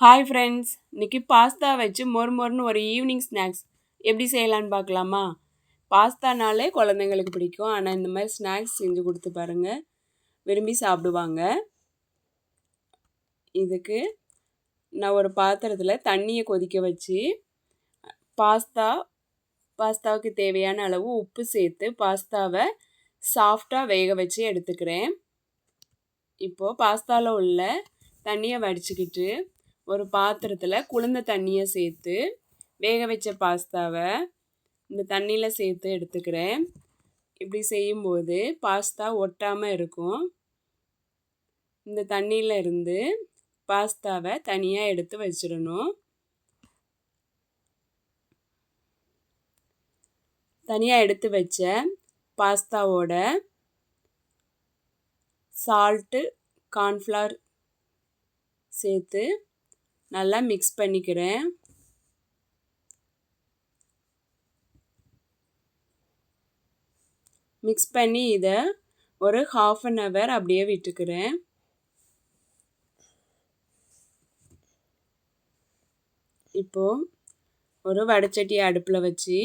Hi friends, இன்னைக்கு pasta வச்சு மொறுமொறுன்னு ஒரு ஈவினிங் ஸ்நாக்ஸ் எப்படி செய்யலான்னு பார்க்கலாமா? பாஸ்தானாலே குழந்தைங்களுக்கு பிடிக்கும். ஆனால் இந்த மாதிரி ஸ்நாக்ஸ் செஞ்சு கொடுத்து பாருங்கள், விரும்பி சாப்பிடுவாங்க. இதுக்கு நான் ஒரு பாத்திரத்தில் தண்ணியை கொதிக்க வச்சு பாஸ்தாவுக்கு தேவையான அளவு உப்பு சேர்த்து பாஸ்தாவை சாஃப்டாக வேக வச்சு எடுத்துக்கிறேன். இப்போது பாஸ்தாவில் உள்ள தண்ணியை வடிச்சுக்கிட்டு ஒரு பாத்திரத்தில் குளிர்ந்த தண்ணியை சேர்த்து வேக வச்ச பாஸ்தாவை இந்த தண்ணியில் சேர்த்து எடுத்துக்கிறேன். இப்படி செய்யும்போது பாஸ்தா ஒட்டாமல் இருக்கும். இந்த தண்ணியில் இருந்து பாஸ்தாவை தனியாக எடுத்து வச்சிடணும். தனியாக எடுத்து வச்ச பாஸ்தாவோட சால்ட்டு, கார்ன்ஃப்ளவர் சேர்த்து நல்லா மிக்ஸ் பண்ணிக்கிறேன். மிக்ஸ் பண்ணி இதை ஒரு 1/2 hour அப்படியே விட்டுக்கிறேன். இப்போது ஒரு வடைச்சட்டி அடுப்பில் வச்சு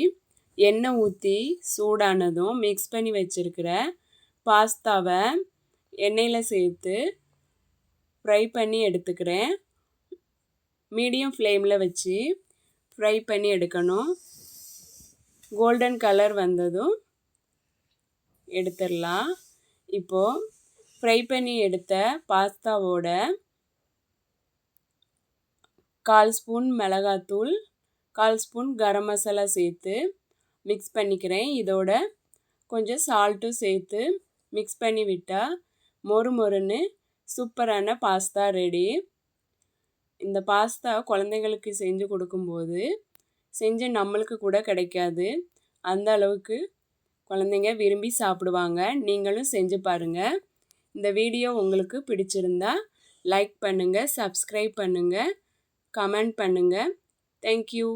எண்ணெய் ஊற்றி சூடானதும் மிக்ஸ் பண்ணி வச்சுருக்கிற பாஸ்தாவை எண்ணெயில் சேர்த்து ஃப்ரை பண்ணி எடுத்துக்கிறேன். மீடியம் ஃப்ளேமில் வச்சு ஃப்ரை பண்ணி எடுக்கணும். கோல்டன் கலர் வந்ததும் எடுத்துடலாம். இப்போது ஃப்ரை பண்ணி எடுத்த பாஸ்தாவோட 1/4 ஸ்பூன் மிளகாத்தூள், 1/4 ஸ்பூன் கரம் மசாலா சேர்த்து மிக்ஸ் பண்ணிக்கிறேன். இதோட கொஞ்சம் சால்ட்டும் சேர்த்து மிக்ஸ் பண்ணி விட்டால் மொறுமொறுன்னு சூப்பரான பாஸ்தா ரெடி. இந்த பாஸ்தா குழந்தைங்களுக்கு செஞ்சு கொடுக்கும்போது செஞ்ச நம்மளுக்கு கூட கிடைக்காது. அந்த அளவுக்கு குழந்தைங்க விரும்பி சாப்பிடுவாங்க. நீங்களும் செஞ்சு பாருங்கள். இந்த வீடியோ உங்களுக்கு பிடிச்சிருந்தா லைக் பண்ணுங்கள், சப்ஸ்கிரைப் பண்ணுங்கள், கமெண்ட் பண்ணுங்கள். தேங்க்யூ.